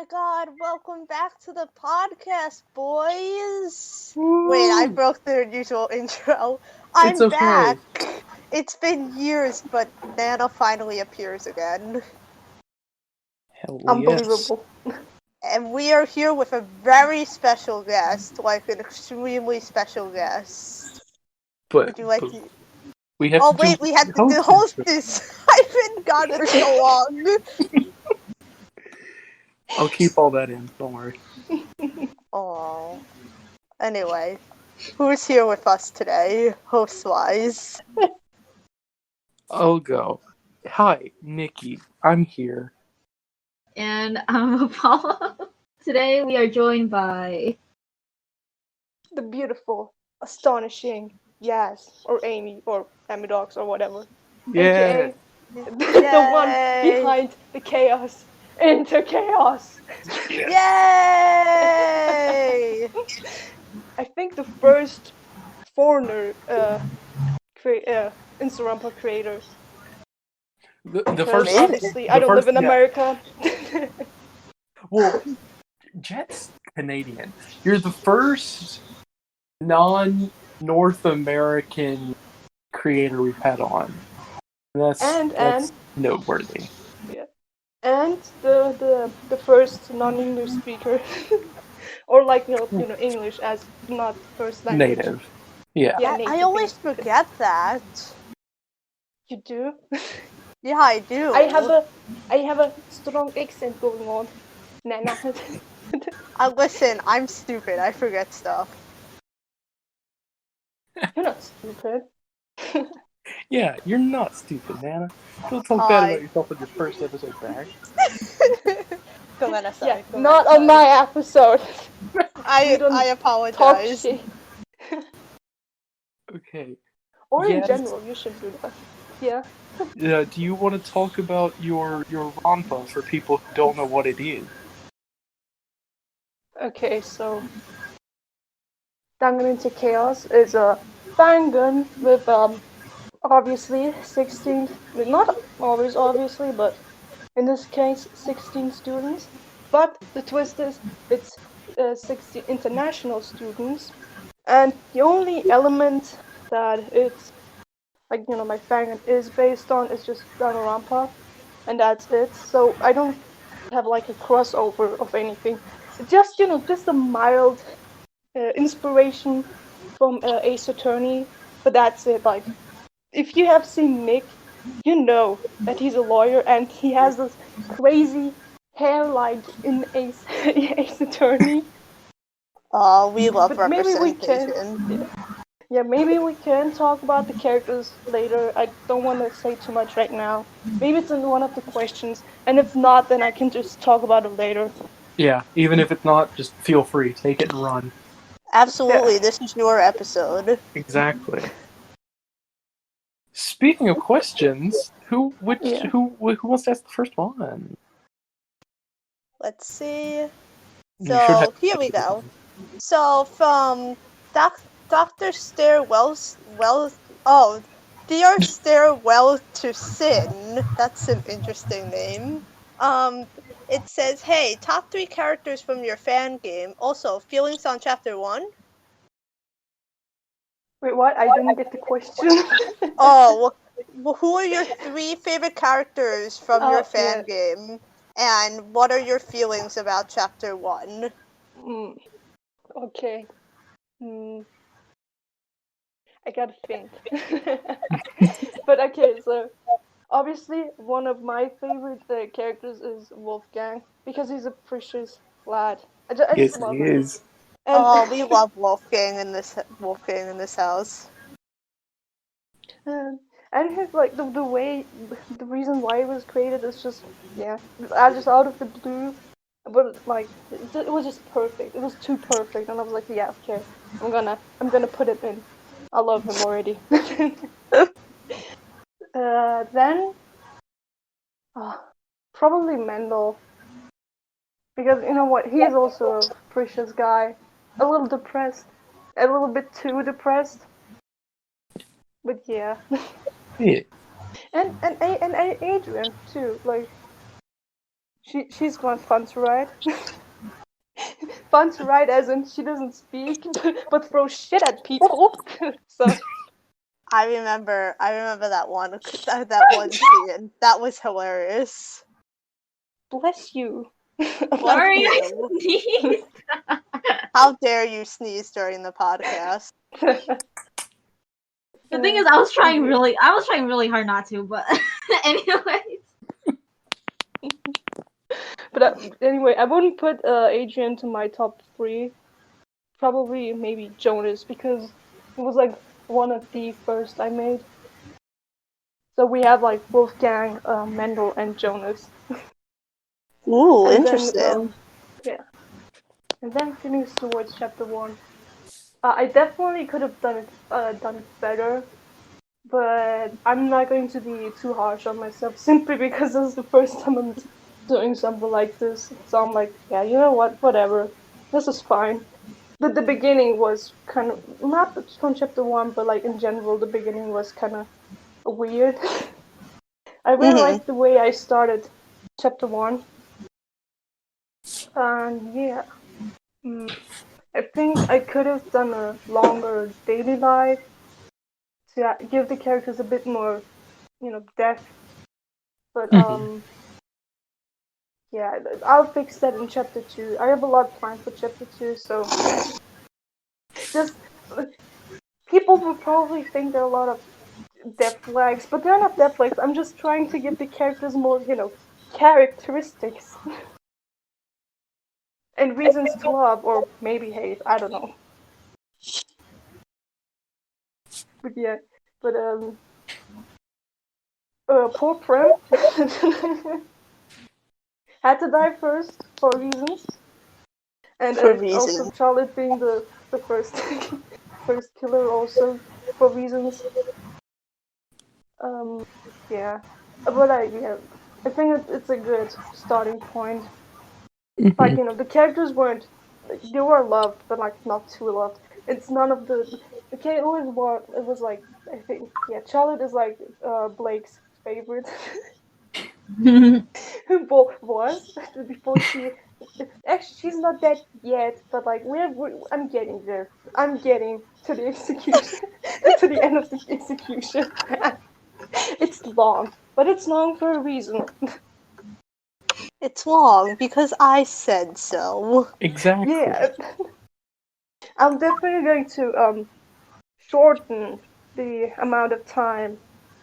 my god, welcome back to the podcast, boys! Woo. Wait, I broke the usual intro. It's I'm okay. back! It's been years, but Nana finally appears again. Hell Unbelievable. yes. And we are here with a very special guest, like an extremely special guest. But, Would you like but to... we have Oh to wait, do we had to host this! I've been gone for so long! I'll keep all that in, don't worry. Oh. Anyway, who's here with us today, host-wise? I'll go. Hi, Nicky. I'm here. And I'm Apollo. Today we are joined by the beautiful, astonishing Yaz, or Amy, or Amidox, or whatever. Yeah. AKA the one behind the chaos into chaos. Yay! I think the first foreigner Instaronpa creator. The first. Obviously, I don't live in America. Well, Jet's Canadian. You're the first non-North American creator we've had on. That's noteworthy. Yeah. And the first non-English speaker, or like English as not first language. Native. Yeah. Native I always forget that. You do? Yeah, I do. I have a strong accent going on. Nana. Listen, I'm stupid. I forget stuff. You're not stupid. Yeah, you're not stupid, Nana. Don't talk bad about yourself in your first episode back. Not on my episode. I apologize. Okay. Or in general, you should do that. Yeah. Do you want to talk about your Ronpa for people who don't know what it is? Okay, so Dangan into Chaos is a fangun with obviously 16, not always obviously, but in this case 16 students. But the twist is it's 60 international students, and the only element that it's my fangun is based on is just Ronpa, and that's it. So I don't have like a crossover of anything. Just just a mild inspiration from Ace Attorney, but that's it. Like, if you have seen Nick, you know that he's a lawyer and he has this crazy hairline in Ace Attorney. Oh, we love but representation. Maybe we can talk about the characters later. I don't want to say too much right now. Maybe it's in one of the questions, and if not, then I can just talk about it later. Yeah, even if it's not, just feel free. Take it and run. Absolutely, this is your episode. Exactly. Speaking of questions, who wants to ask the first one? Let's see. So here we go. So from Dr. Dear Stairwell to Sin. That's an interesting name. It says, hey, top 3 characters from your fan game. Also, feelings on chapter 1. Wait, what? I didn't get the question. Well, who are your 3 favorite characters from your fan game? And what are your feelings about chapter 1? Okay. I gotta think. But okay, so obviously one of my favorite characters is Wolfgang, because he's a precious lad. I just love him. Is. And, we love Wolfgang in this house. And his the reason why it was created is just just out of the blue. But like it was just perfect. It was too perfect, and I was like, yeah, okay, I'm gonna put it in. I love him already. Then probably Mendel, because you know what, he is also a precious guy. A little depressed, a little bit too depressed. But yeah. Yeah. And Adrian too, like she's gone fun to ride. Fun to ride as in she doesn't speak, but throws shit at people. So I remember that one scene. That was hilarious. bless you. Sorry, I you. sneezed. How dare you sneeze during the podcast? The thing is, I was trying really hard not to, but anyways. But anyway, I wouldn't put Adrian to my top 3. Probably maybe Jonas, because it was like one of the first I made. So we have like Wolfgang, Mendel, and Jonas. Ooh, And interesting. then, yeah. And then finish towards chapter 1. I definitely could have done it better, but I'm not going to be too harsh on myself simply because this is the first time I'm doing something like this. So I'm like, yeah, you know what, whatever. This is fine. The beginning was kind of, not from chapter 1, but like in general, the beginning was kind of weird. I really liked the way I started chapter 1. And yeah. I think I could have done a longer daily life to give the characters a bit more, depth. But yeah, I'll fix that in chapter 2. I have a lot planned for chapter 2, so just people will probably think there are a lot of depth flags, but they're not depth flags. I'm just trying to give the characters more, characteristics and reasons to love or maybe hate. I don't know. But yeah, but poor Prem had to die first for reasons, and also Charlotte being the first first killer also for reasons. Yeah, but I think it's a good starting point. Like the characters weren't, they were loved, but like not too loved. It's none of the okay. It was like I think Charlotte is like Blake's favorite. Was before she actually she's not dead yet, but like I'm getting there. I'm getting to the execution, to the end of the execution. It's long, but it's long for a reason. It's long because I said so. Exactly. Yeah, I'm definitely going to shorten the amount of time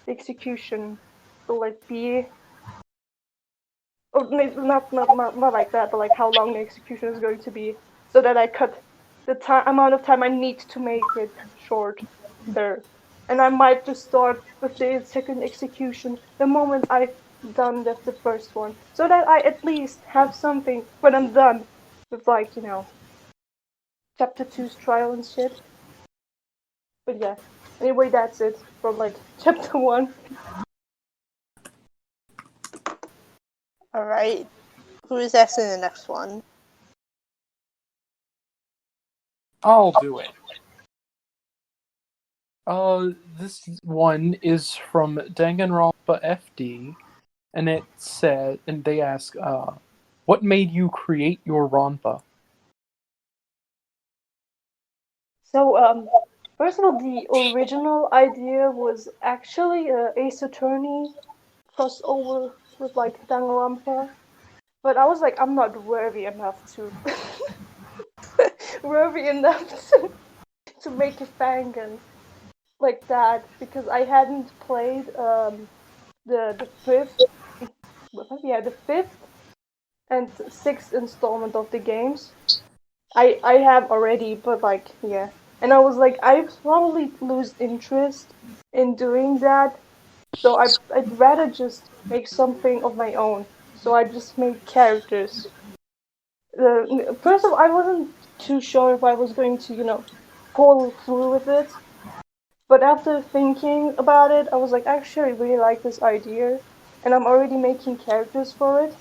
the execution will like be. Or not like that, but like how long the execution is going to be, so that I cut the amount of time I need to make it short there. And I might just start with the second execution the moment I've done with the first one, so that I at least have something when I'm done with like chapter 2's trial and shit. But yeah, anyway, that's it from like chapter 1. Alright. Who is asking the next one? I'll do it. This one is from Danganronpa FD, and it said, and they ask, what made you create your Ronpa? So, first of all, the original idea was actually Ace Attorney crossover with like Danganronpa, but I was like, I'm not worthy enough to to make a Fangan like that, because I hadn't played the fifth the fifth and sixth installment of the games. I have already, but like yeah, and I was like, I probably lose interest in doing that, so I'd rather just make something of my own. So I just made characters. First of all, I wasn't too sure if I was going to, follow through with it. But after thinking about it, I was like, actually, I really like this idea, and I'm already making characters for it.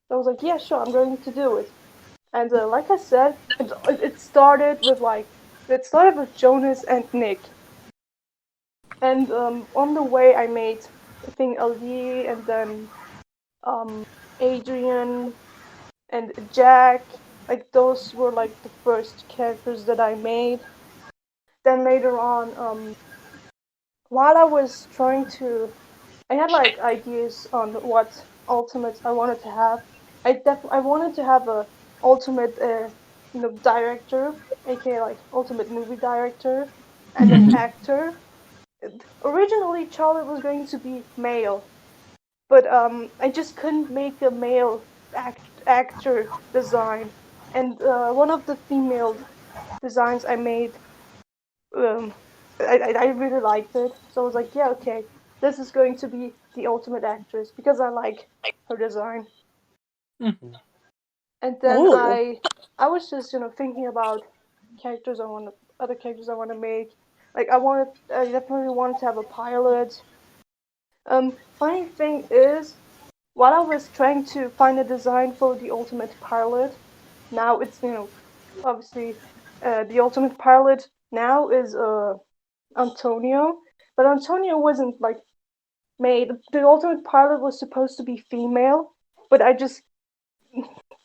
So I was like, yeah, sure, I'm going to do it. And like I said, it started with Jonas and Nick. And on the way, I made I think LD, and then Adrian, and Jack. Like those were like the first characters that I made. Then later on, while I was trying to, I had like ideas on what ultimates I wanted to have. I wanted to have a ultimate director, aka like ultimate movie director, and an actor. Originally, Charlotte was going to be male, but I just couldn't make a male actor design, and one of the female designs I made, um, I really liked it, so I was like, yeah, okay, this is going to be the ultimate actress because I like her design. Mm-hmm. And then Ooh. I was just thinking about other characters I want to make. Like I definitely wanted to have a pilot. Funny thing is, while I was trying to find a design for the ultimate pilot, now it's obviously the ultimate pilot now is Antonio, but Antonio wasn't like made. The ultimate pilot was supposed to be female, but I just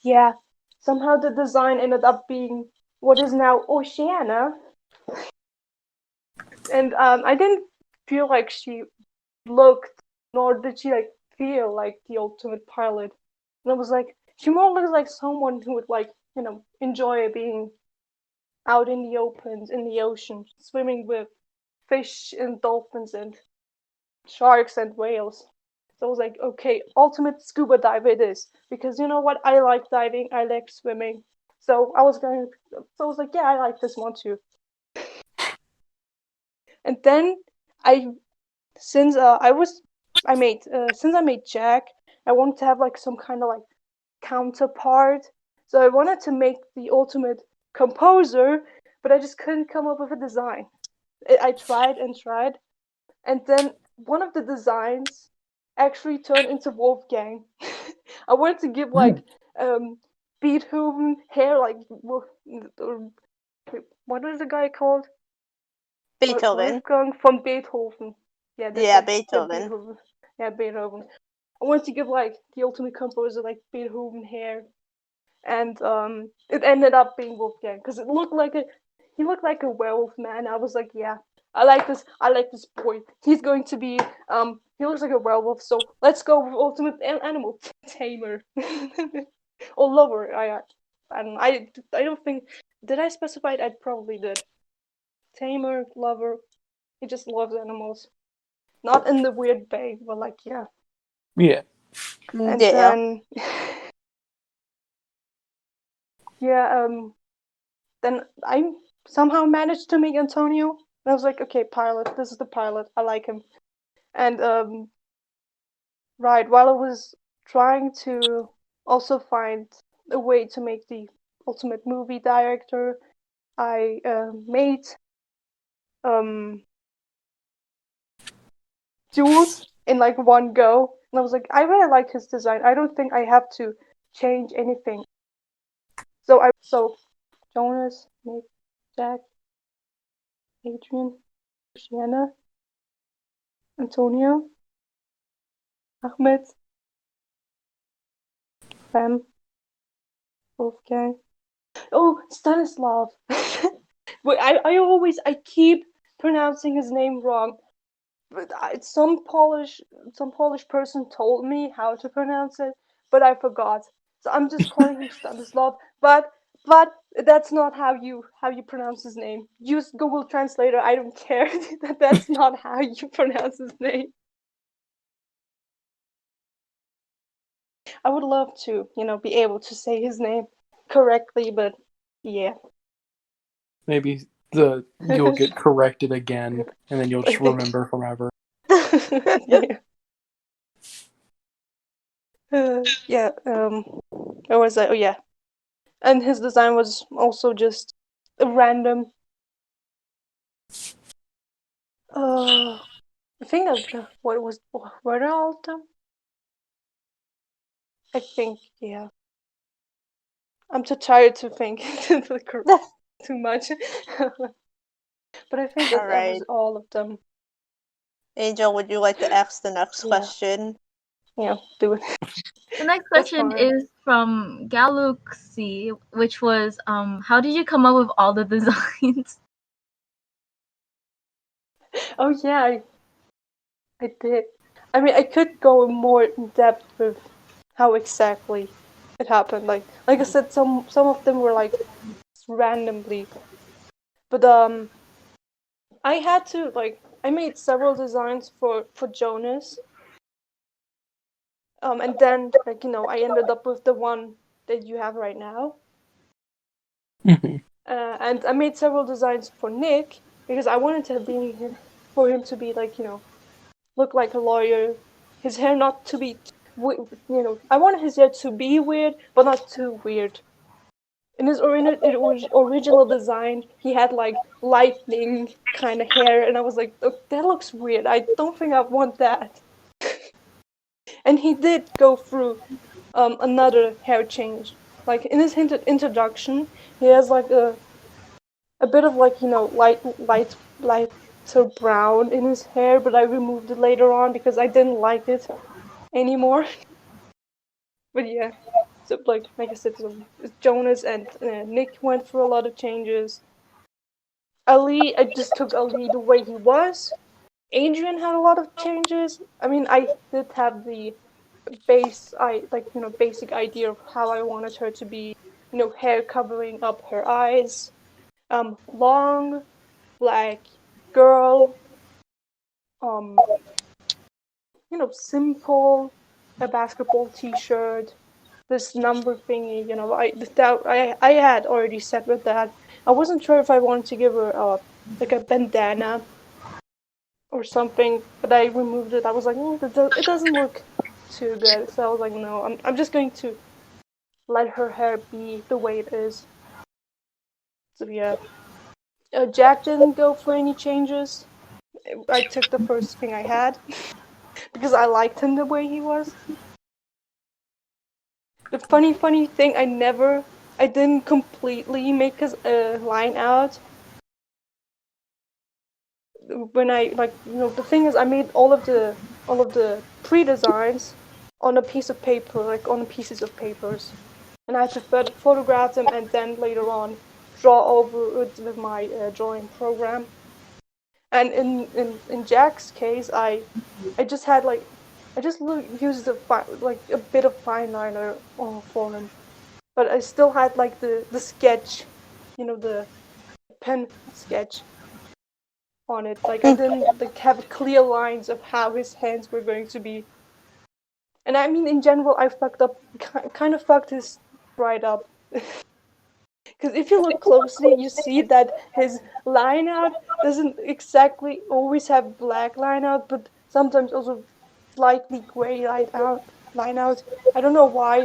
yeah, somehow the design ended up being what is now Oceana, and I didn't feel like she looked, nor did she like feel like the ultimate pilot. And I was like, she more looks like someone who would like enjoy being out in the opens, in the ocean, swimming with fish and dolphins and sharks and whales. So I was like, okay, ultimate scuba dive it is. Because you know what? I like diving, I like swimming. So I was like, yeah, I like this one too. And then I since I made Jack, I wanted to have like some kind of like counterpart. So I wanted to make the ultimate composer, but I just couldn't come up with a design. I tried and tried, and then one of the designs actually turned into Wolfgang. I wanted to give like Beethoven hair, like what is the guy called? Beethoven. Wolfgang von Beethoven. Yeah, that's Yeah, it. Yeah, Beethoven. Beethoven. Yeah, Beethoven. I wanted to give like the ultimate composer like Beethoven hair, and it ended up being Wolfgang because he looked like a werewolf man. I was like, yeah, I like this boy. He's going to be he looks like a werewolf, so let's go with ultimate animal tamer or lover. I don't think, did I specify it? I probably did. Tamer, lover. He just loves animals, not in the weird way, but like yeah. Yeah. And Yeah. then yeah, then I somehow managed to make Antonio. And I was like, okay, pilot, this is the pilot. I like him. And right, while I was trying to also find a way to make the ultimate movie director, I made Jules in like one go. And I was like, I really like his design. I don't think I have to change anything. So Jonas, Nick, Jack, Adrian, Sienna, Antonio, Ahmed, Pam, Wolfgang. Oh, Stanislav. But I keep pronouncing his name wrong. But some Polish person told me how to pronounce it, but I forgot. So I'm just calling him Stanislav. But that's not how you pronounce his name. Use Google Translator. I don't care. That's not how you pronounce his name. I would love to, be able to say his name correctly, but yeah. Maybe you'll get corrected again, and then you'll just remember forever. Yeah. Yeah. Or was that? Oh yeah. And his design was also just random. I think what was were all of them? I think yeah. I'm too tired to think too much. But I think that Alright. was all of them. Angel, would you like to ask the next Yeah. question? do it. The next That's question fine. is from Galaxy, which was, how did you come up with all the designs? Oh yeah, I did. I mean, I could go more in depth with how exactly it happened. Like I said, some of them were like randomly, but I had to I made several designs for Jonas. And then I ended up with the one that you have right now. Mhm. And I made several designs for Nick because I wanted for him to be look like a lawyer. His hair not to be, I wanted his hair to be weird, but not too weird. In his original design, he had like lightning kind of hair, and I was like, oh, that looks weird. I don't think I want that. And he did go through another hair change. Like in his introduction, he has like a bit of lighter brown in his hair, but I removed it later on because I didn't like it anymore. But yeah, so like I said, so Jonas and Nick went through a lot of changes. Ali, I just took Ali the way he was. Adrian had a lot of changes. I mean, I did have the basic idea of how I wanted her to be. Hair covering up her eyes, long black girl, simple, a basketball T-shirt, this number thingy. I had already set with that. I wasn't sure if I wanted to give her a bandana or something, but I removed it. I was like, it doesn't look too good, so I was like, no, I'm just going to let her hair be the way it is. So yeah, Jack didn't go for any changes. I took the first thing I had because I liked him the way he was. The funny thing, I didn't completely make his line out. When the thing is, I made all of the pre-designs on a piece of paper, like on pieces of papers, and I had to photograph them and then later on draw over it with my drawing program. And in Jack's case, I just had I just used a bit of fine liner for him, but I still had like the sketch, the pen sketch on it. Like I didn't have clear lines of how his hands were going to be. And I mean, in general, I kind of fucked his right up. Because if you look closely, you see that his line out doesn't exactly always have black line out, but sometimes also slightly gray line out. I don't know why.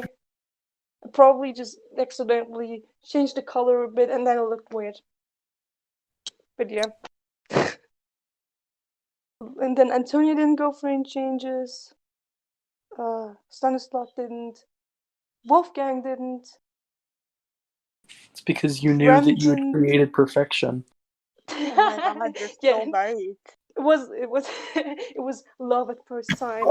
I probably just accidentally changed the color a bit and then it looked weird. But yeah. And then Antonia didn't go for any changes. Stanislav didn't. Wolfgang didn't. It's because you knew that you had Brandon. created perfection. Oh my god, you're Yeah. so right. It was it was love at first sight.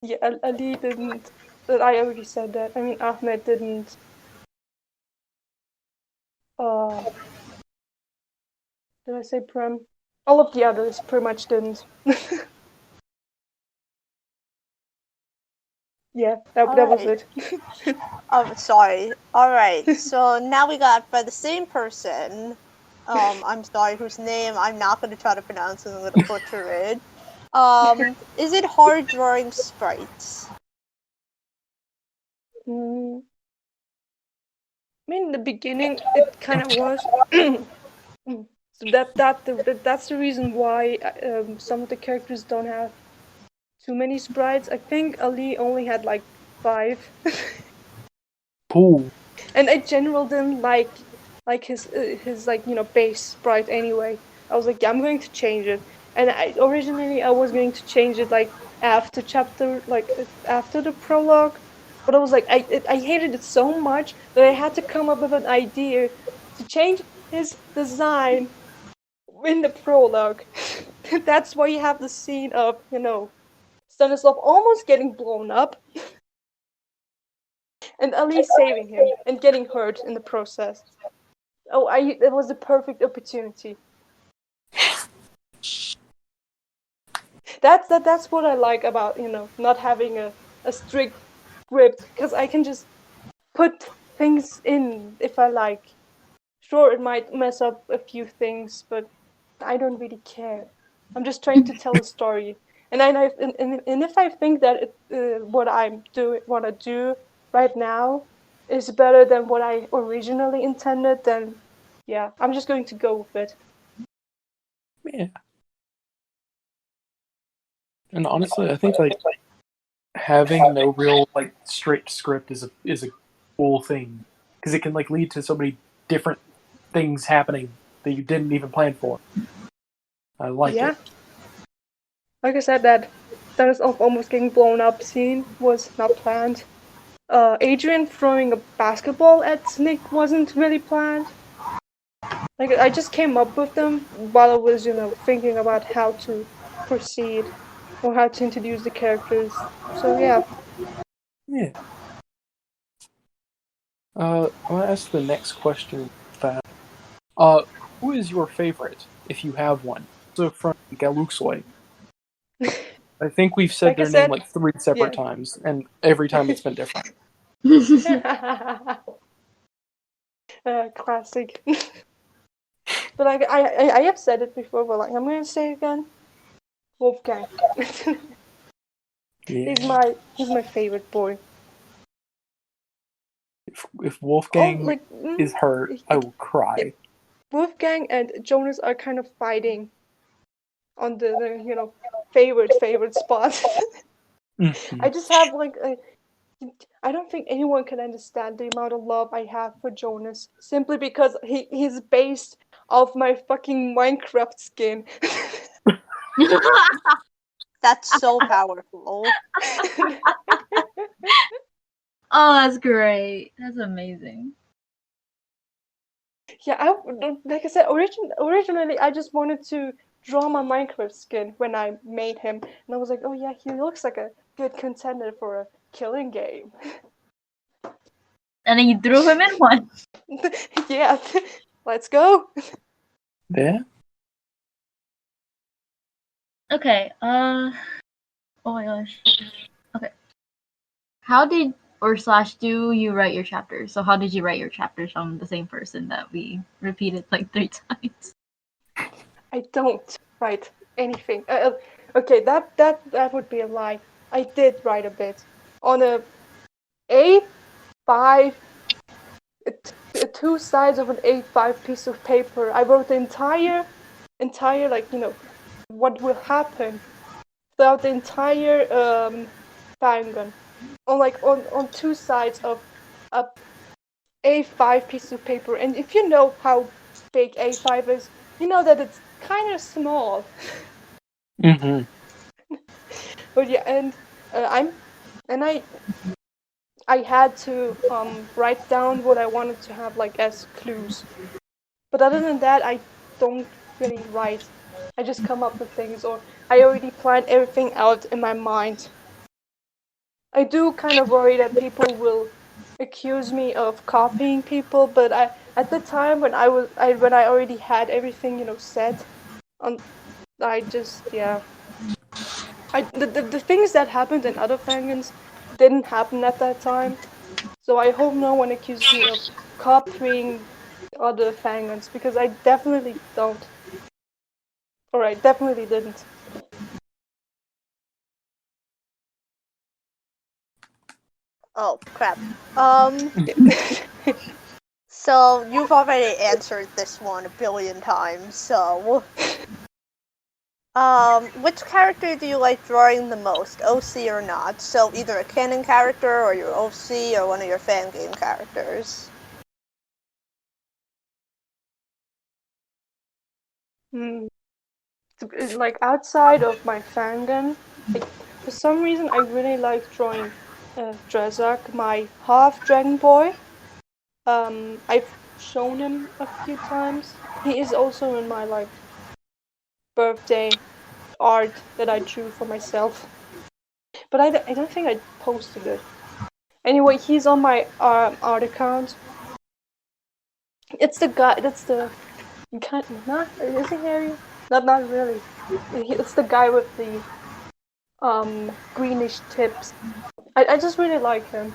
Yeah, Ali didn't. But I already said that. I mean, Ahmed didn't. Did I say Prem? All of the others pretty much didn't. Yeah, that was it. Sorry. Alright, so now we got by the same person. I'm sorry, whose name I'm not going to try to pronounce and I'm going to butcher it. Is it hard drawing sprites? I mean, in the beginning, it kind of was. So that's the reason why some of the characters don't have too many sprites. I think Ali only had like 5. Ooh. And I generally didn't like his base sprite anyway. I was like, yeah, I'm going to change it. And originally I was going to change it like after after the prologue, but I was like, I hated it so much that I had to come up with an idea to change his design in the prologue. That's why you have the scene of, Stanislav almost getting blown up and Ellie saving him and getting hurt in the process. Oh, it was the perfect opportunity. That's what I like about, not having a strict script, because I can just put things in if I like. Sure, it might mess up a few things, but I don't really care. I'm just trying to tell a story, and if I think that what I do right now is better than what I originally intended, then yeah, I'm just going to go with it. Yeah. And honestly, I think like having no real like strict script is a cool thing, because it can like lead to so many different things happening that you didn't even plan for. I like it. Like I said, that is of almost getting blown up scene was not planned. Adrian throwing a basketball at Nick wasn't really planned. Like, I just came up with them while I was, thinking about how to proceed or how to introduce the characters. So yeah. Yeah. I want to ask the next question. Who is your favorite, if you have one? So from Galuxoy. I think we've said their name like 3 separate times, and every time it's been different. Classic. But I have said it before, but like I'm gonna say it again. Wolfgang. Yeah. He's my favorite boy. If Wolfgang is hurt, I will cry. Wolfgang and Jonas are kind of fighting on the favorite spot. Mm-hmm. I just have I don't think anyone can understand the amount of love I have for Jonas, simply because he's based off my fucking Minecraft skin. That's so powerful. Oh, that's great. That's amazing. Yeah, like I said, originally I just wanted to draw my Minecraft skin when I made him, and I was like, oh yeah, he looks like a good contender for a killing game. And then you threw him in one. Yeah, let's go. Yeah. Okay. Oh my gosh. Okay. How did do you write your chapters? So how did you write your chapters from the same person that we repeated like 3 times? I don't write anything. Okay, that would be a lie. I did write a bit on a A5, 2 sides of an A5 piece of paper. I wrote the entire what will happen throughout the entire Fangon on 2 sides of a A5 piece of paper. And if you know how big A5 is, you know that it's kind of small. Mm-hmm. But yeah, and I had to write down what I wanted to have like as clues. But other than that, I don't really write. I just come up with things, or I already plan everything out in my mind. I do kind of worry that people will accuse me of copying people, but at the time when I already had everything set, I just the things that happened in other fangons didn't happen at that time, so I hope no one accuses me of copying other fangons, because I definitely don't, or I definitely didn't. Oh crap. So you've already answered this one 1 billion times, so which character do you like drawing the most, OC or not? So either a canon character or your OC or one of your fan game characters. Like outside of my fandom, for some reason I really like drawing Drezak, my half dragon boy. I've shown him a few times. He is also in my birthday art that I drew for myself. But I don't think I posted it. Anyway, he's on my art account. It's the guy. That's the. Not is he hairy? Not really. It's the guy with the greenish tips. I just really like him.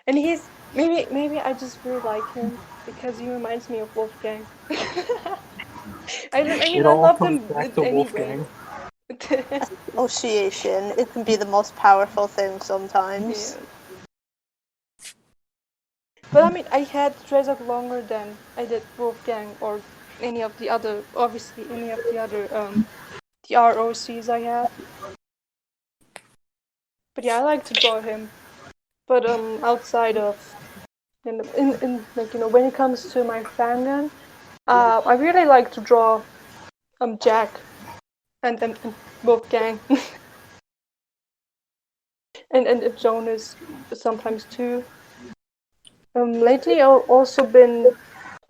And he's maybe I just really like him because he reminds me of Wolfgang. I mean It I all love comes them back to anyway. Wolfgang. Association. It can be the most powerful thing sometimes. Yeah. But I mean, I had Trezor longer than I did Wolfgang or any of the other, obviously any of the other the ROCs I have. But yeah, I like to draw him. But outside of in like when it comes to my fandom, I really like to draw Jack and Wolfgang and Jonas sometimes too. Lately I've also been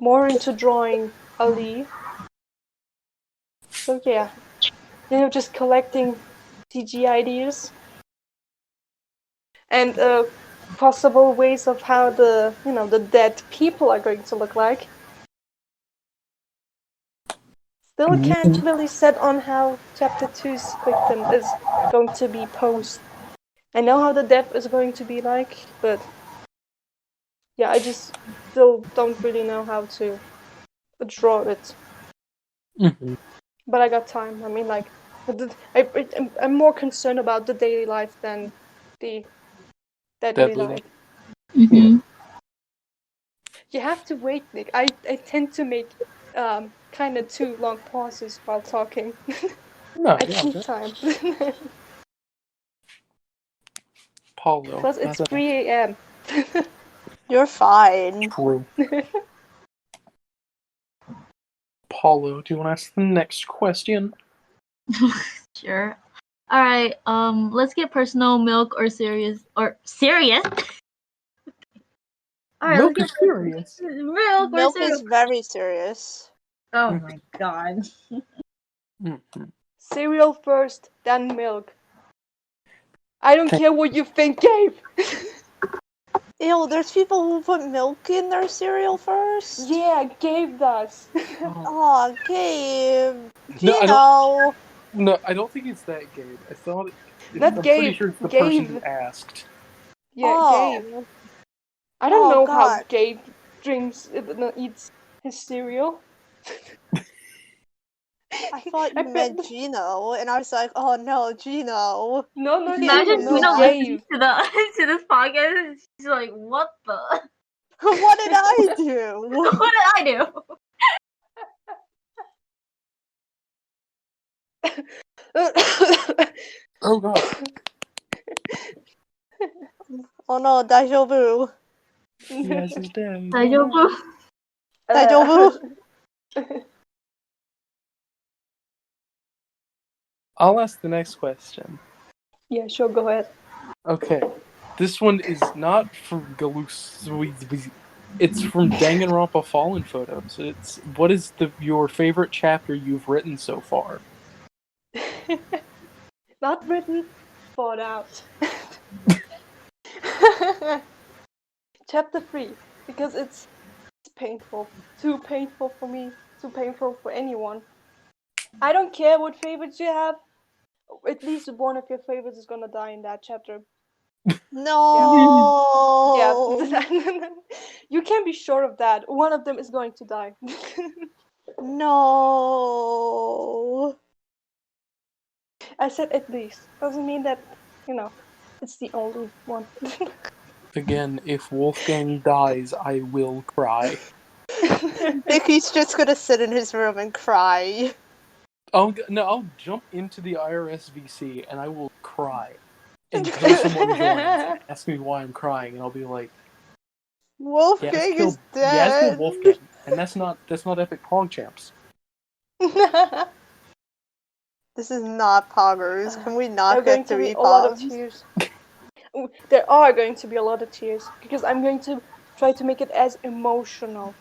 more into drawing Ali. So yeah, just collecting CG ideas and possible ways of how the dead people are going to look like. Still can't really set on how Chapter 2's victim is going to be posed. I know how the death is going to be like, but yeah, I just still don't really know how to draw it. Mm-hmm. But I got time. I mean, like, I'm more concerned about the daily life than the deadly life. Mm-hmm. You have to wait, Nick. I tend to make kind of too long pauses while talking. No, I yeah, need time. Paulo. Plus, it's 3 a.m. You're fine. True. Paulo, do you want to ask the next question? Sure. All right. Let's get personal. Milk or serious? Or serious? All right. Milk Let's is get serious. milk or Milk serious. is very serious. Oh my god. Mm-hmm. Cereal first, then milk. I don't care what you think, Gabe. Ew, there's people who put milk in their cereal first? Yeah, Gabe does. Aw, Gabe. No, I Gino. No, I don't think it's that Gabe. Not I'm Gabe. pretty sure it's the Gabe. person who asked. Yeah, Gabe. Oh. I don't Oh, know God. how Gabe eats his cereal. I thought I you meant bet- Gino, and I was like, oh no, Gino. No, You can't Imagine do Gino that. listening to the to this podcast. She's like, "What the? What did I do? What did I do?" Oh god. Oh no, deja vu. Yes, it's dead. Daijoubu? Daijoubu? I'll ask the next question. Yeah, sure, go ahead. Okay. This one is not from Galus. It's from Danganronpa Fallen Photos. It's what is your favorite chapter you've written so far? Not written, thought out. Chapter 3, because it's painful. Too painful for me, too painful for anyone. I don't care what favorites you have. At least one of your favorites is gonna die in that chapter. No. Yeah. You can be sure of that. One of them is going to die. No. I said at least. Doesn't mean that, it's the only one. Again, if Wolfgang dies, I will cry. Nicky's just gonna sit in his room and cry. I'll jump into the IRSVC and I will cry until someone joins and asks me why I'm crying, and I'll be like, Wolfgang Yaz is killed dead. Wolfgang, and that's not Epic Pong Champs. This is not Poggers. Can we There not are going get to to be a lot of Pogs? tears. There are going to be a lot of tears because I'm going to try to make it as emotionally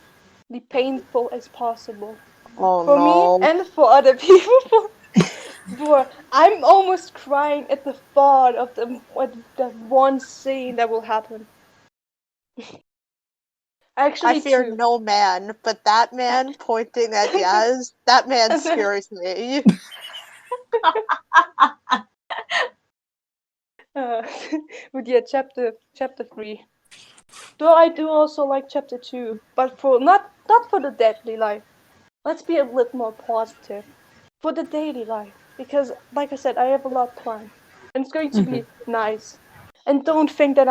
painful as possible. Oh For no. me and for other people. But I'm almost crying at the thought of the one scene that will happen. I Actually, fear two. no man, but that man pointing at Yaz, that man scares me. But yeah, chapter 3. Though I do also like chapter 2, but for not for the deadly life. Let's be a little more positive. For the daily life, because like I said, I have a lot planned, and it's going to be nice. And don't think that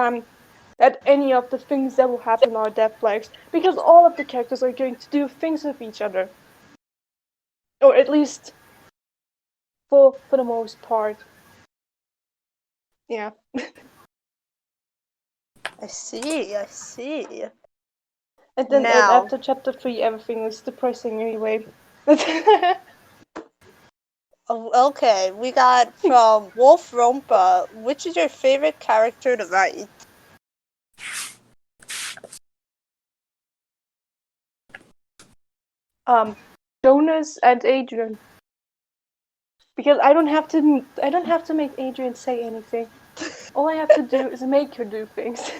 any of the things that will happen are death flags, because all of the characters are going to do things with each other, or at least for the most part. Yeah. I see. And then Now, after chapter 3, everything is depressing anyway. okay, we got from Wolf Ronpa, which is your favorite character to write? Jonas and Adrian. Because I don't have to make Adrian say anything. All I have to do is make her do things.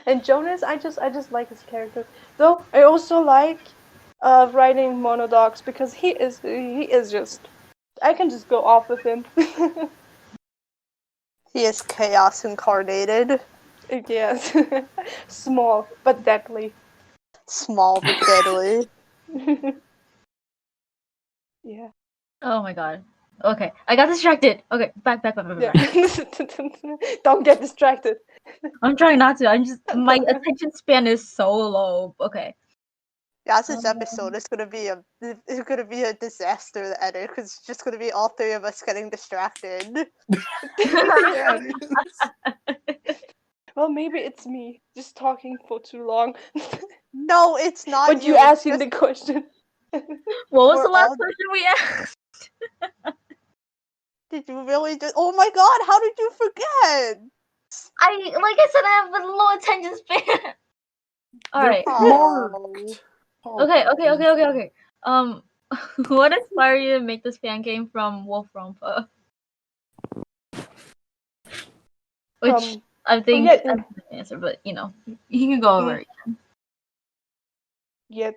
And Jonas, I just like his character. Though I also like writing monologues because he is just, I can just go off with him. He is chaos incarnated. Yes. Small but deadly. Small but deadly. Yeah. Oh my god. Okay, I got distracted. Okay, back. Yeah. Don't get distracted. I'm trying not to. My attention span is so low. Okay. Yaz's episode is gonna be a disaster to edit because it's just gonna be all three of us getting distracted. Yeah, it is. Well, maybe it's me just talking for too long. No, it's not. But you it's asking just- the question. What was We're the last all- question we asked? Did you really do? Oh my god! How did you forget? Like I said, I have a low attention span. All right. Oh. Okay. What inspired you to make this fan game from Wolf Ronpa? Which I think yeah, I don't know the answer, but you can go over it. Yeah,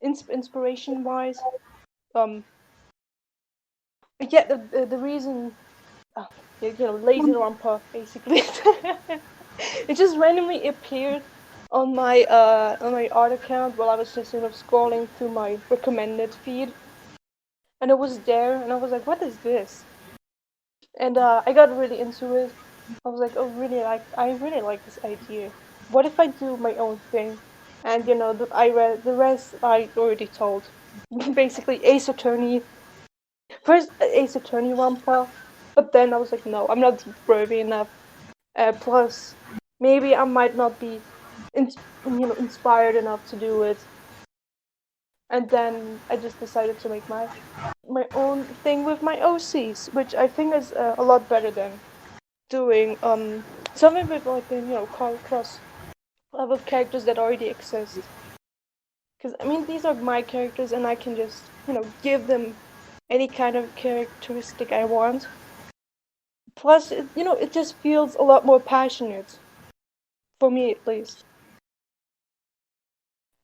inspiration wise, yeah, the reason, lazy Ronpa basically. It just randomly appeared on my art account while I was just scrolling through my recommended feed, and it was there, and I was like, what is this? And I got really into it. I was like, oh, I really like this idea. What if I do my own thing? And the rest I already told. Basically, Ace Attorney. First, Ace Attorney Ronpa, but then I was like, no, I'm not worthy enough. Plus, maybe I might not be, inspired enough to do it. And then I just decided to make my own thing with my OCs, which I think is a lot better than doing something with like cross with characters that already exist. Because I mean, these are my characters, and I can just give them any kind of characteristic I want. Plus, it just feels a lot more passionate for me, at least.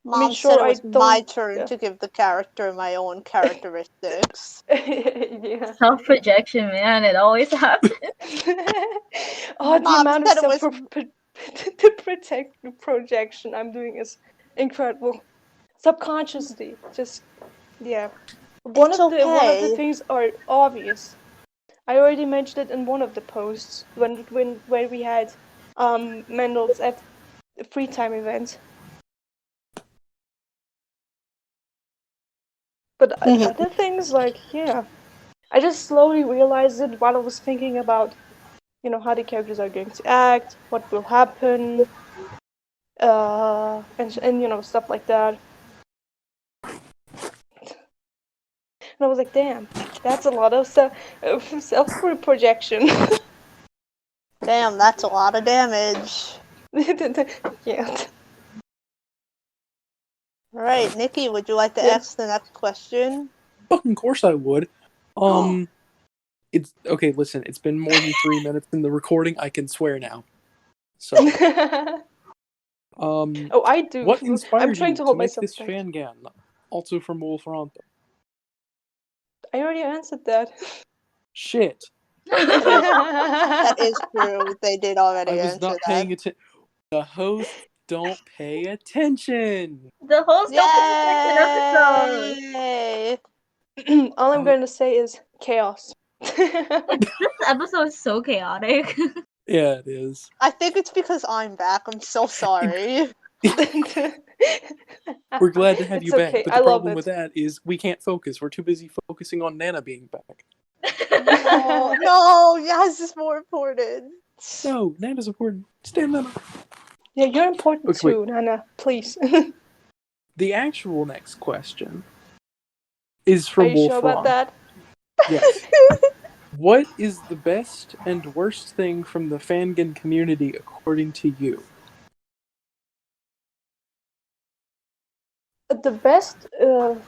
Mom Sure, said it I was my don't. turn Yeah. to give the character my own characteristics. Yeah. Self projection, man. It always happens. Oh, the Mom amount of said it was- self projection I'm doing is incredible. Subconsciously, just yeah. One It's of the okay. things are obvious. I already mentioned it in one of the posts when we had Mendel's at the free time event. But other things, like, yeah, I just slowly realized it while I was thinking about, how the characters are going to act, what will happen, and stuff like that. And I was like, damn, that's a lot of self projection. Damn, that's a lot of damage. Yeah. All right, Nicky, would you like to Yeah. ask the next question? Fucking course I would. It's okay. Listen, it's been more than 3 minutes in the recording. I can swear now. So, Oh, I do. what I'm inspired trying you to to hold make myself this back. fangan? Also from Ronpa. I already answered that. Shit. That is true. They did I already was answer not that. paying attention. The hosts don't pay attention. The host don't pay attention episode. Yay! All I'm going to say is chaos. This episode is so chaotic. Yeah, it is. I think it's because I'm back. I'm so sorry. We're glad to have It's you back, okay. but I the love problem it. with that is we can't focus. We're too busy focusing on Nana being back. No, Yaz is more important. No, Nana's important. Stand Nana. Yeah, you're important Okay, too, Nana. Please. The actual next question is Are from you sure about Wolfram. that? Yes. What is the best and worst thing from the Fangan community according to you? The best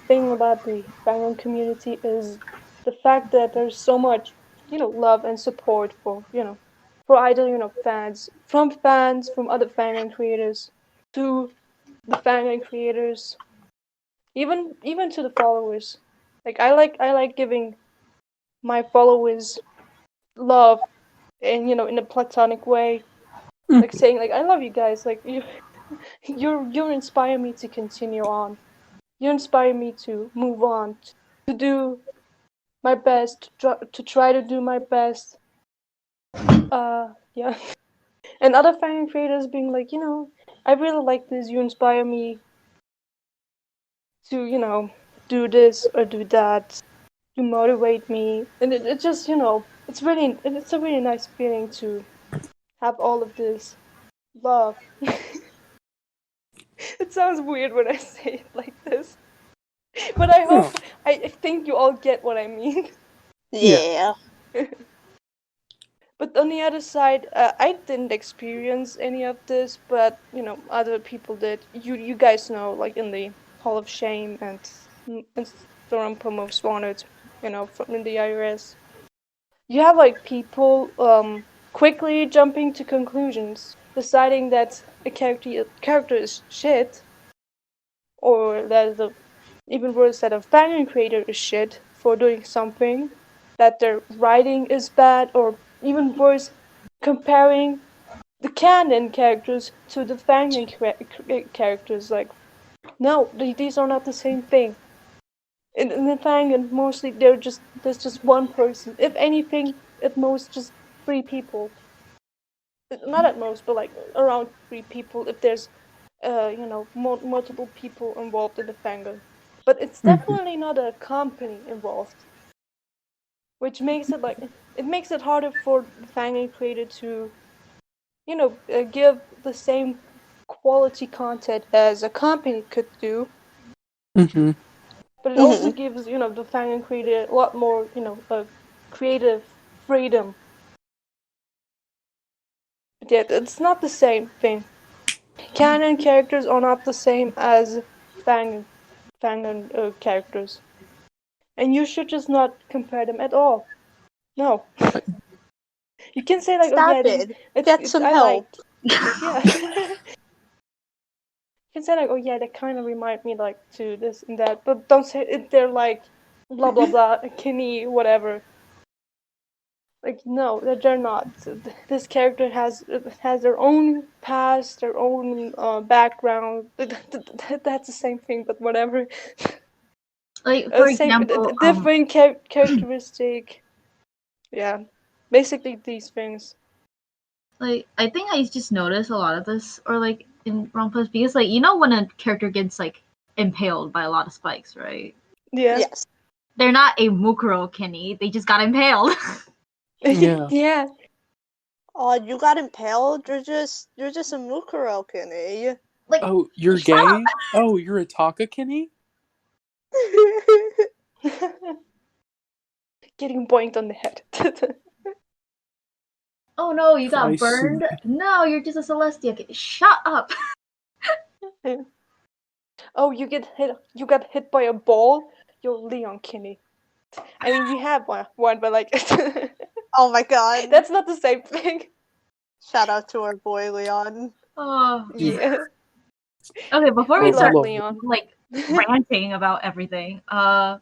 thing about the fandom community is the fact that there's so much, love and support for either, fans, from other fandom creators, to the fandom creators, even to the followers. Like I like giving my followers love, and in a platonic way, like saying like I love you guys, like you inspire me to continue on. You inspire me to move on, to do my best, to try to do my best. Yeah. And other fan creators being like, I really like this. You inspire me to, do this or do that. You motivate me, and it just, it's a really nice feeling to have all of this love. It sounds weird when I say it like this, but I think you all get what I mean. Yeah. But on the other side, I didn't experience any of this, but other people did. You guys know, like in the Hall of Shame and Instaronpa Most Wanted, from the IRS. You have like people quickly jumping to conclusions, deciding that a character is shit, or that even worse, that a fan creator is shit for doing something, that their writing is bad, or even worse, comparing the canon characters to the fan characters. Like, no, these are not the same thing. In the fan, mostly there's just one person. If anything, at most just 3 people. Not at most, but like around 3 people. If there's multiple people involved in the fandom. But it's definitely not a company involved, which makes it harder for the fandom creator to give the same quality content as a company could do. Mm-hmm. But it also gives the fandom creator a lot more creative freedom. But yet it's not the same thing. Canon characters are not the same as fandom characters. And you should just not compare them at all. No. You can say like, oh Stop yeah, it. Get some I help. yeah. You can say like, oh yeah, they kind of remind me like to this and that, but don't say it. They're like, blah blah blah, Kenny, whatever. Like no, they're not. This character has their own past, their own background. That's the same thing, but whatever. Like for Same, example, different characteristic. Yeah, basically these things. like I think I just noticed a lot of this, or like in Ronpas, because like when a character gets like impaled by a lot of spikes, right? Yeah. Yes. They're not a Mukuro Kenny. They just got impaled. Yeah. Yeah. Oh, you got impaled? You're just a Mukuro, Kenny. Like, Oh, you're shut up. gay? Oh, you're a Taka Kenny? Getting boinked on the head. Oh no, you got I burned. see. No, you're just a Celestia. Shut up. oh, you got hit by a ball, you're Leon Kinney. I mean, we have one, but like, Oh my god. that's not the same thing. Shout out to our boy Leon. Oh. Yeah. Okay, before We we love start Leon. like ranting about everything, Yeah.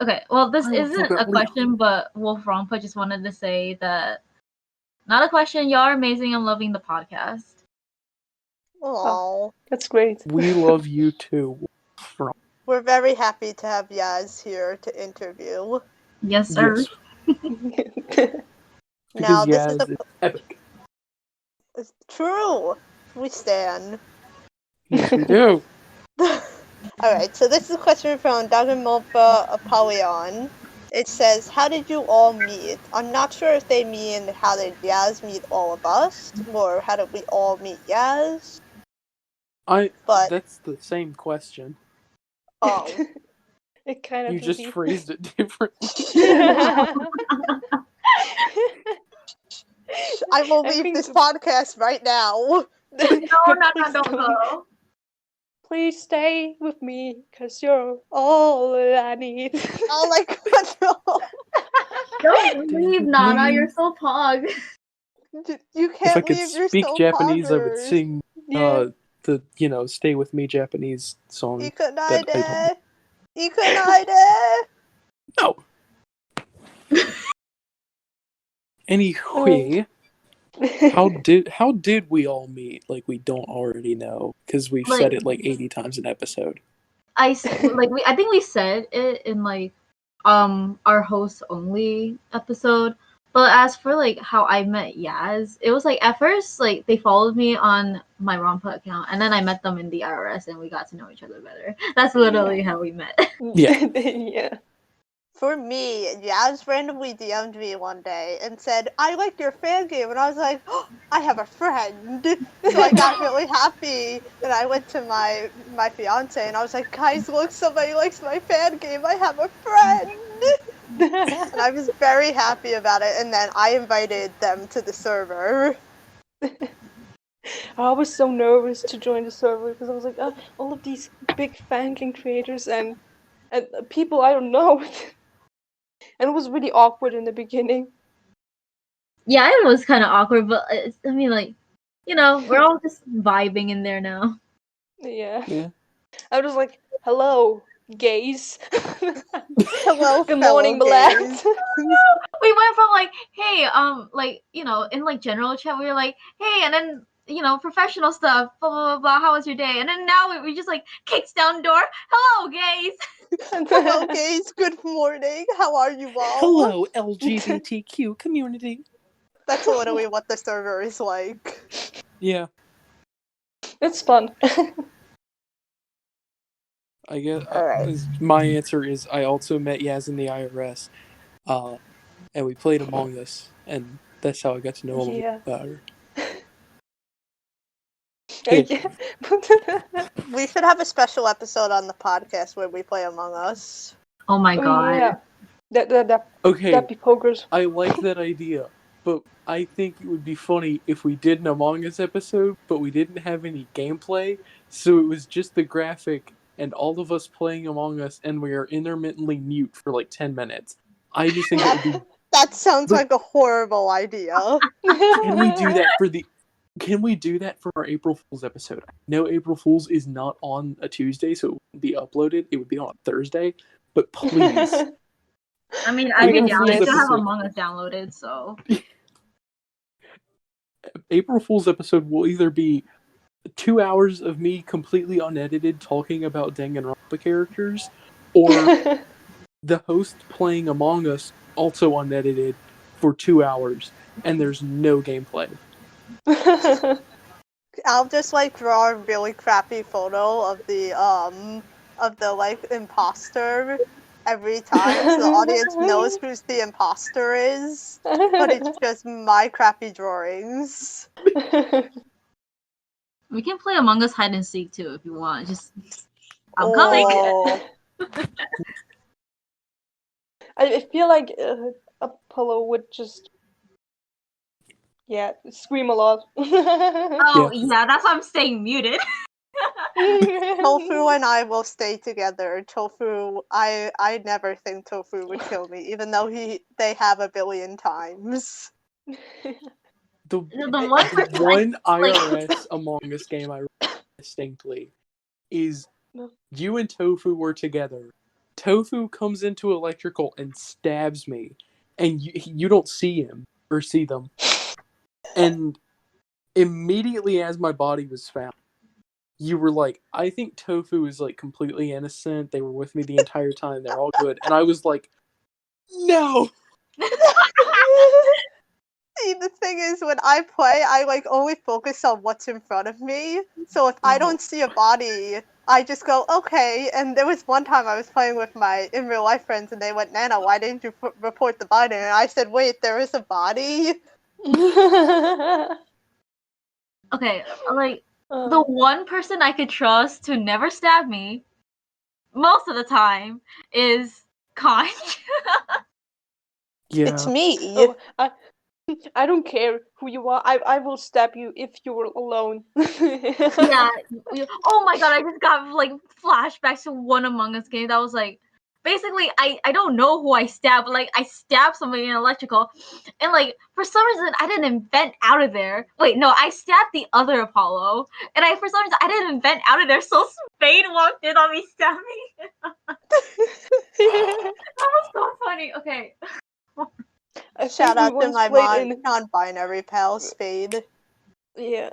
Okay, well, this I love isn't about a question, but Ronpa just wanted to say that, not a question, y'all are amazing, I'm loving the podcast. Oh, That's great. We love you too. we're very happy to have Yaz here to interview. Yes, sir. Yes, Now, because this is Yaz is epic. it's true. We stand. Yes, we do. Alright, so this is a question from Untitled Apollyon. It says, how did you all meet? I'm not sure if they mean how did Yaz meet all of us, or how did we all meet Yaz? But, That's the same question. oh. It kind of You can just be. phrased it differently. I will I leave think this podcast right now. No, Please don't go. Please stay with me, cause you're all I need. Oh my god, no. Don't leave, Nana, you're so pog. You If I can't could leave your speak soul Japanese, I would poggers. sing Yeah. the "Stay with Me" Japanese song. Ikunaide. Ikunaide. No. Anyway, how did we all meet? Like, we don't already know because we've said it like 80 times an episode. I think we said it in like our host only episode. But as for like how I met Yaz, it was like at first like they followed me on my Ronpa account, and then I met them in the IRS, and we got to know each other better. That's literally how we met. Yeah. Yeah. For me, Yaz randomly DM'd me one day and said, I like your fan game. And I was like, oh, I have a friend. So I got really happy. And I went to my fiance and I was like, guys, look, somebody likes my fan game. I have a friend. And I was very happy about it. And then I invited them to the server. I was so nervous to join the server because I was like, all of these big fan game creators and people I don't know. And it was really awkward in the beginning. Yeah, it was kind of awkward, but I mean, like, we're all just vibing in there now. Yeah. I was like, hello, gays. Hello, Good fellow morning, gays. Milan. We went from like, hey, like, in like general chat, we were like, hey, and then professional stuff, blah blah blah blah. How was your day? And then now we just like kicks down door. Hello, gays. Hello, gays. Good morning. How are you all? Hello, LGBTQ community. That's literally what the server is like. Yeah, It's fun. I guess Alright. my answer is I also met Yaz in the IRS, and we played Among Us, and that's how I got to know him Yeah. better. We should have a special episode on the podcast where we play Among Us. Oh my god. Yeah. Okay, That'd be pokers. I like that idea, but I think it would be funny if we did an Among Us episode, but we didn't have any gameplay, so it was just the graphic and all of us playing Among Us, and we are intermittently mute for like 10 minutes. I just think it would be... That sounds like a horrible idea. Can we do that for Can we do that for our April Fool's episode? No, April Fool's is not on a Tuesday, so it wouldn't be uploaded. It would be on a Thursday. But please. I mean, I April still Fool's have episode. Among Us downloaded, so. April Fool's episode will either be 2 hours of me completely unedited talking about Deng and Ronpa characters, or the host playing Among Us also unedited for 2 hours, and there's no gameplay. I'll just like draw a really crappy photo of the like imposter every time so the audience knows who the imposter is. But it's just my crappy drawings. We can play Among Us hide and seek too if you want. Just I'm coming. Oh. I feel like Apollo would just scream a lot. Oh yeah, that's why I'm staying muted. Tofu and I will stay together. Tofu, I never think Tofu would kill me, even though they have a billion times. The one person one like- IRS Among Us game I remember distinctly is you and Tofu were together. Tofu comes into electrical and stabs me, and you don't see him or see them. And immediately as my body was found, you were like, I think Tofu is like completely innocent. They were with me the entire time. They're all good. And I was like, no! See, the thing is, when I play, I like only focus on what's in front of me. So if I don't see a body, I just go, okay. And there was one time I was playing with my in real life friends, and they went, Nana, why didn't you report the body? And I said, wait, there is a body? Okay, like, the one person I could trust to never stab me, most of the time, is Conch. Yeah. It's me. Oh, I don't care who you are. I will stab you if you were alone. Yeah. Oh my god, I just got like flashbacks to one Among Us game that was like, basically I don't know who I stabbed, but like I stabbed somebody in electrical, and like for some reason I didn't invent out of there. Wait, no, I stabbed the other Apollo, and for some reason I didn't invent out of there. So Spade walked in on me stabbing. That was so funny. Okay. Shout out to my non-binary pal, Spade. Yeah.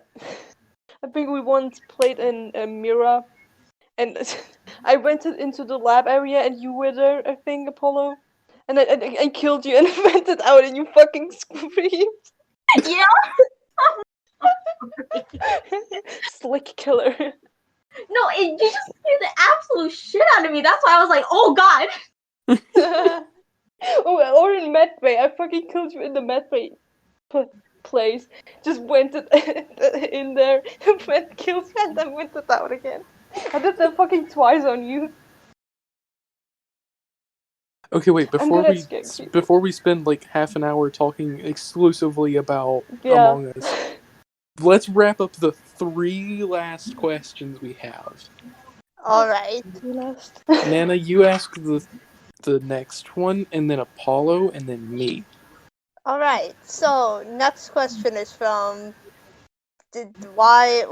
I think we once played in Mira, and I went into the lab area and you were there, I think, Apollo. And I killed you and went it out and you fucking screamed. Yeah. Slick killer. No, you just scared the absolute shit out of me. That's why I was like, oh god. Or in Medway, I fucking killed you in the Medway place. Just went it in there, went killed you, and then went it out again. I did that fucking twice on you. Okay, wait. good at scaring people. Before we spend like half an hour talking exclusively about Yeah. Among Us, let's wrap up the 3 last questions we have. All right. Nana, you ask the next one, and then Apollo, and then me. All right. So next question is from why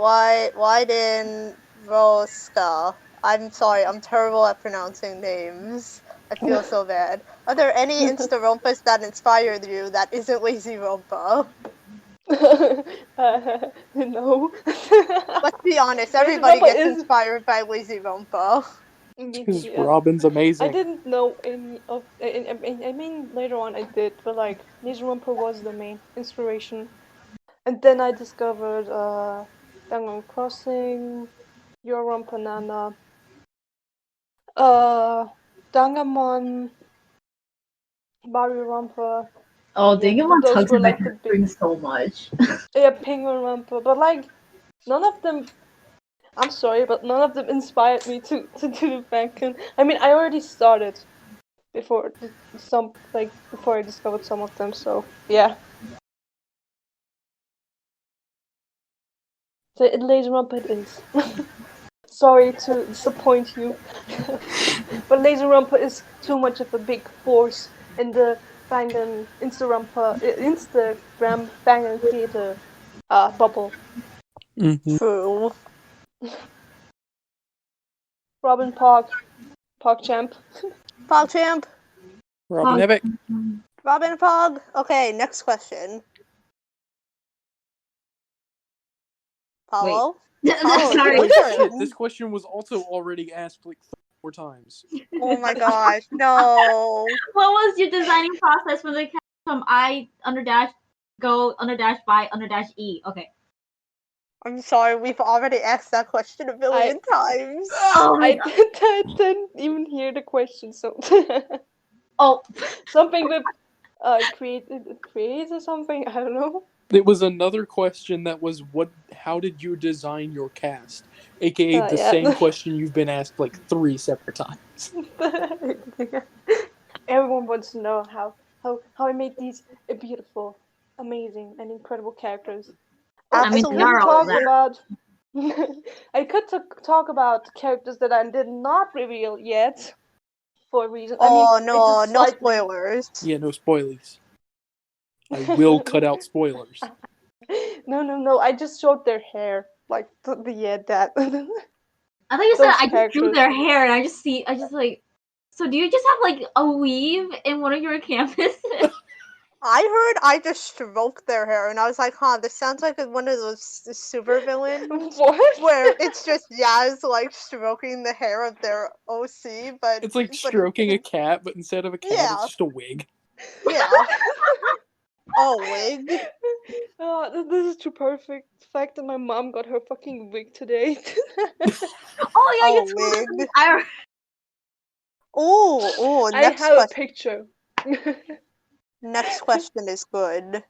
didn't Roska? I'm sorry, I'm terrible at pronouncing names. I feel so bad. Are there any Instaronpas that inspired you that isn't Lazy Ronpa? No. Let's be honest, everybody gets inspired by Lazy Ronpa. Because Robin's amazing. I didn't know any of. I mean, later on I did, but like Lazy Ronpa was the main inspiration. And then I discovered Dangan Crossing, Your Ronpa Nana, Dangamon, Mario Ronpa. Oh, Dangamon those tugs were in like my the big. heartstrings so much. Yeah, Penguin Ronpa, but like none of them. I'm sorry, but none of them inspired me to do the fancam. I mean, I already started before I discovered some of them. So yeah. So Lazy Ronpa it is. Sorry to disappoint you, but Lazy Ronpa is too much of a big force in the Instagram Bangan Theater bubble. Mm-hmm. True. Robin PogChamp. PogChamp. Robin Epic. Robin Pog. Okay, next question. Paulo? Sorry. Shit, this question was also already asked like 4 times. Oh my gosh, no. What was your designing process for the cat from I _, go _, by _ e? Okay. I'm sorry, we've already asked that question a billion times. Oh my god. I didn't even hear the question, so Oh. something with create or something, I don't know. It was another question that was how did you design your cast? AKA the same question you've been asked like 3 separate times. Everyone wants to know how I made these beautiful, amazing, and incredible characters. I mean, so let me talk about I could talk about characters that I did not reveal yet for a reason. Oh I no, just no slightly. spoilers. Yeah, no spoilies. I will cut out spoilers. No. I just showed their hair, like that. I thought you said Those I just drew characters. their hair, and I just like. So do you just have like a weave in one of your campuses? I heard I just stroked their hair, and I was like, huh, this sounds like one of those super villains What? where it's just Yaz like stroking the hair of their OC, but It's like stroking a cat, but instead of a cat, Yeah. it's just a wig. Yeah. Oh, wig. Oh, this is too perfect. The fact that my mom got her fucking wig today. Oh yeah, you Oh, told us. wig. I Oh, I next have a question. picture. Next question is good.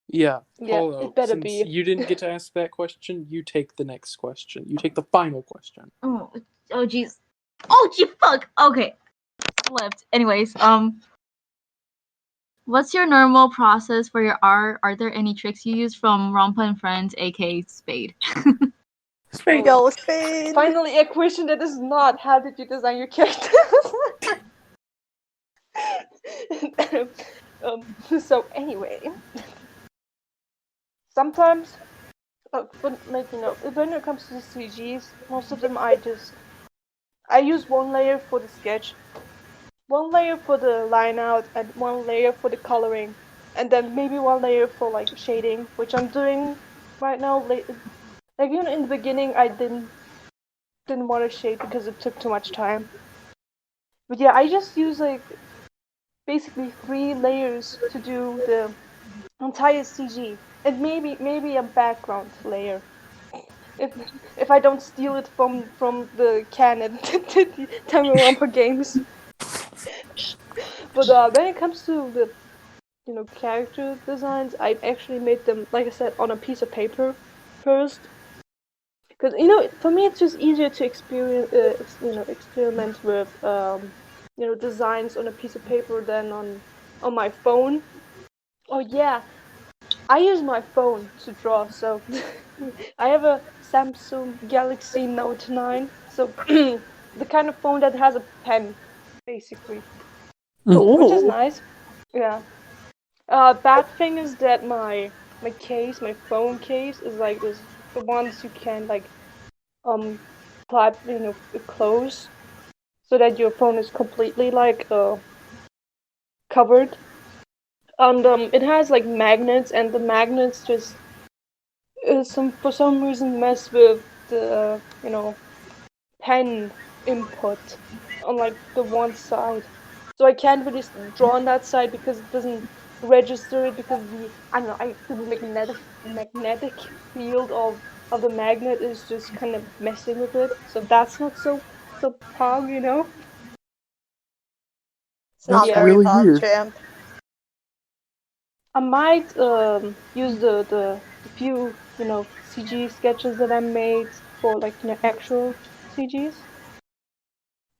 Yeah, Yeah, Paulo, it better since be. you didn't get to ask that question, you take the next question. You take the final question. oh jeez. Fuck. Okay, flipped. Anyways, what's your normal process for your art? Are there any tricks you use from Ronpa and Friends, aka Spade? Spade. Go, Spade. Finally, a question that is not how did you design your character? So anyway, sometimes, when it comes to the CGs, most of them I use one layer for the sketch, one layer for the line out, and one layer for the coloring, and then maybe one layer for like shading, which I'm doing right now. Like in the beginning, I didn't want to shade because it took too much time. But yeah, I just use like basically 3 layers to do the entire CG, and maybe a background layer. If I don't steal it from the canon Danganronpa games. But when it comes to the character designs, I actually made them, like I said, on a piece of paper first. Because for me, it's just easier to experiment with designs on a piece of paper than on my phone. Oh yeah, I use my phone to draw. So I have a Samsung Galaxy Note 9. So the kind of phone that has a pen, basically, which is Ooh. nice. Yeah. Bad thing is that my phone case is like this, the ones you can like clap, close, so that your phone is completely like covered. And it has like magnets, and the magnets just for some reason mess with the pen input on like the one side. So I can't really draw on that side because it doesn't register it, because the magnetic field of the magnet is just kind of messing with it. So that's not so pog. It's But not That's yeah, very really pog, weird. champ. I might use the few CG sketches that I made for like actual CGs.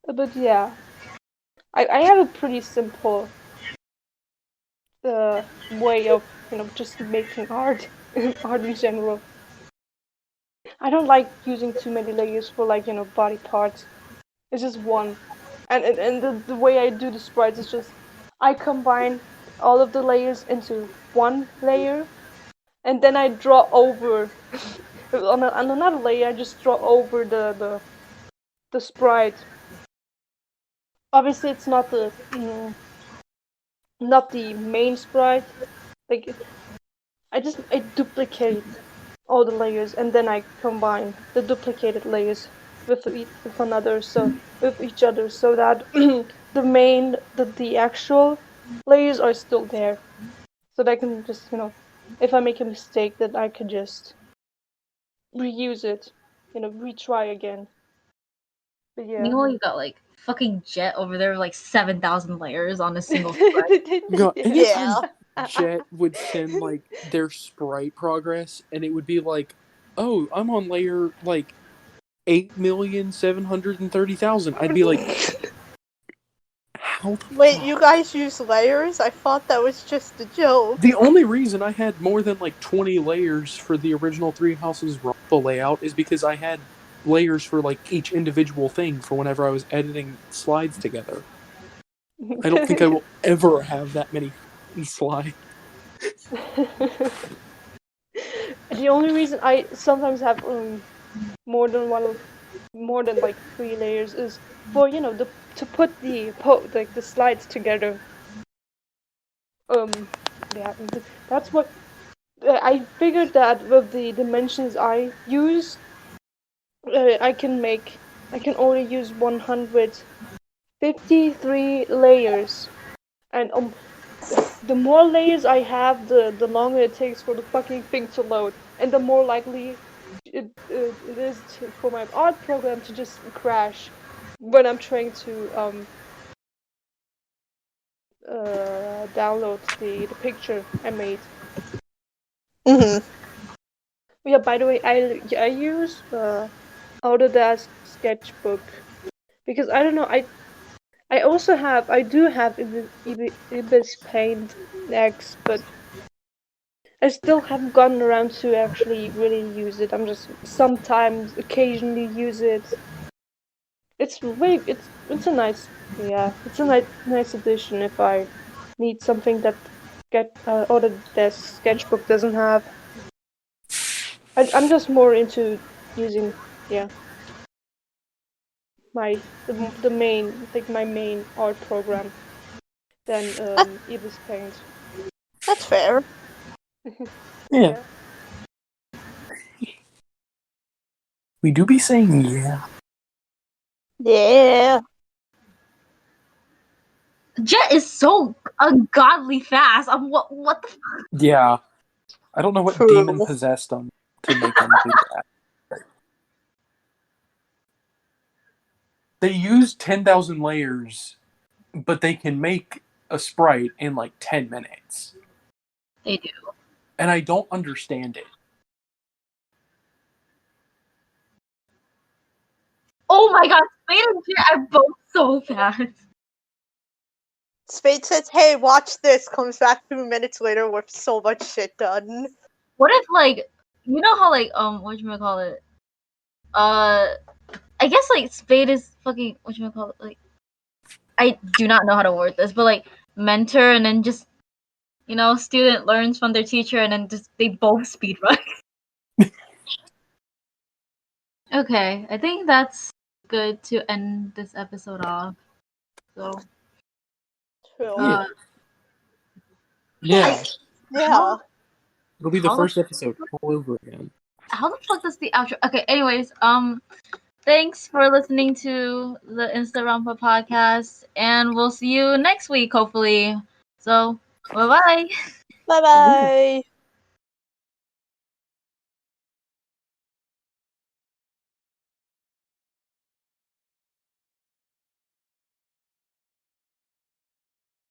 But yeah, I have a pretty simple way of just making art art in general. I don't like using too many layers for like body parts. It's just one, and the way I do the sprites is just I combine all of the layers into one layer, and then I draw over on another layer. I just draw over the sprite. Obviously, it's not the main sprite. Like I duplicate all the layers, and then I combine the duplicated layers with each other, so that the actual layers are still there, so that I can just if I make a mistake, that I could just reuse it, retry again. But yeah. Meanwhile, you got like fucking Jet over there with like 7,000 layers on a single sprite. Yeah. Jet would send like their sprite progress, and it would be like, "Oh, I'm on layer like 8,730,000." I'd be like, How the Wait, fuck? you guys use layers? I thought that was just a joke. The only reason I had more than like 20 layers for the original Three Houses Ronpa layout is because I had layers for like each individual thing for whenever I was editing slides together. I don't think I will ever have that many slides. The only reason I sometimes have more than like 3 layers is for to put like the slides together. Yeah, that's what I figured that with the dimensions I use, I can only use 153 layers, and the more layers I have, the longer it takes for the fucking thing to load, and the more likely it is for my art program to just crash when I'm trying to download the picture I made. Mm-hmm. Yeah, by the way, I use Autodesk Sketchbook because I don't know, I do have Ibis Paint X, but I still haven't gotten around to actually really use it. I'm just sometimes occasionally use it. It's really it's a nice, yeah, it's a nice addition if I need something that Autodesk Sketchbook doesn't have. I'm just more into using, yeah, the main, like my main art program than Ibis Paint. That's fair. Yeah. We do be saying yeah. Yeah. Jet is so ungodly fast. What the fuck? Yeah. I don't know what True. demon possessed them to make them do that. They use 10,000 layers, but they can make a sprite in like 10 minutes. They do. And I don't understand it. Oh my god, Spade and Jet are both so fast. Spade says, hey, watch this, comes back 2 minutes later with so much shit done. What if like you know how like whatchamacallit? I guess like Spade is fucking whatchamacallit, like I do not know how to word this, but like mentor and then just student learns from their teacher and then just they both speedrun. Okay, I think that's good to end this episode off. So True. Yeah. Yeah. It'll be the How- first episode all over again. how the fuck does the outro? Okay, anyways, thanks for listening to the Instaronpa podcast, and we'll see you next week, hopefully. So, bye bye. Bye bye.